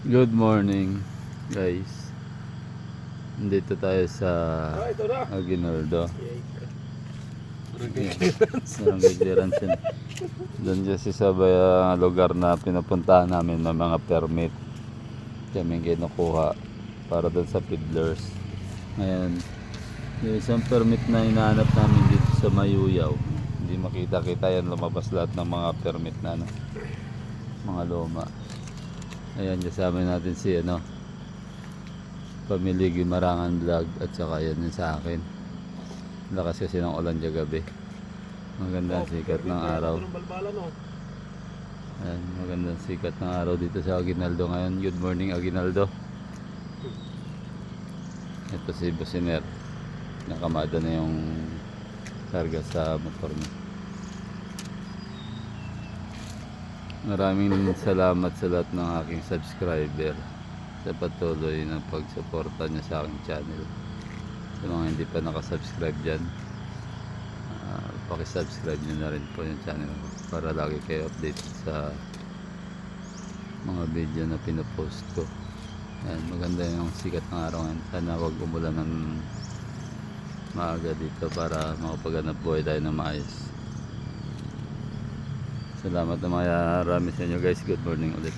Good morning, guys. Dito tayo sa Aguinaldo. Barangay Clearance yun. Doon kasi sa lugar na pinupuntahan namin ng mga permit. Kami kinukuha para doon sa fiddlers. Ngayon, yung isang permit na hinahanap namin dito sa Mayuyaw. Hindi makita-kita yan, lumabas lahat ng mga permit na mga luma. Ayan, kasama natin si Pamilya Gimarangan Vlog at saka yan yung sa akin. Lakas kasi ng ulan dyan gabi. Maganda ang sikat ng araw. Ayan, magandang sikat ng araw dito sa Aguinaldo ngayon. Good morning, Aguinaldo. Ito si Bosiner. Nakamada na yung karga sa motor niya. Maraming salamat sa lahat ng aking subscriber sa patuloy na pagsuporta niya sa aking channel. Sa mga hindi pa nakasubscribe dyan, pakisubscribe nyo na rin po yung channel ko para lagi kayo update sa mga video na pinopost ko. Ayan, maganda yung sikat ng araw ngayon. Sana wag umulan ng maaga dito para makapaghanap buhay tayo ng maayos. Salamat na marami sa inyo guys. Good morning ulit.